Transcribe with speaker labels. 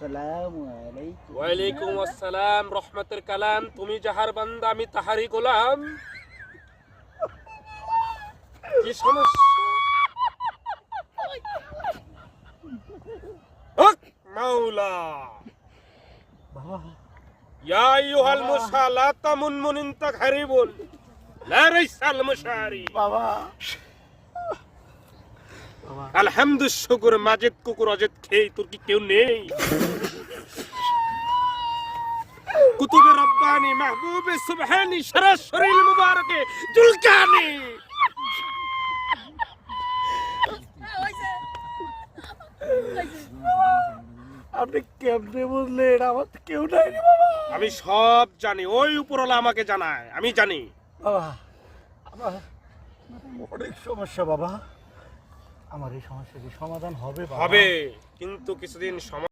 Speaker 1: আসসালামু আলাইকুম।
Speaker 2: ওয়ালাইকুম আসসালাম রহমতের কালাম। তুমি যাহার বান্দা আমি তাহারই গোলাম। কি সমস্যা? হক মাওলা
Speaker 1: বাবা
Speaker 2: ইয়া আইয়ুহাল মুসা লা তামুন ইনতাক হারিবুন লা রাইসাল মুশারি।
Speaker 1: বাবা
Speaker 2: আলহামদুলিল্লাহ শুকর মাজিদ কুকুর অজিদ খেয়ে তোর কি কেউ নেই? কুতুবে রব্বানি মাহবুবে সুবহানি সরাসরি মুবারকে জুলকানি।
Speaker 1: আপনি কেমনে বুঝলেন আমার তো কেউ নাই রে বাবা?
Speaker 2: আমি সব জানি, ওই উপরওয়ালা আমাকে জানায়, আমি জানি।
Speaker 1: বাবা আমার অনেক সমস্যা বাবা, আমার এই সমস্যার কি সমাধান হবে বাবা?
Speaker 2: হবে, কিন্তু কিছুদিন সময়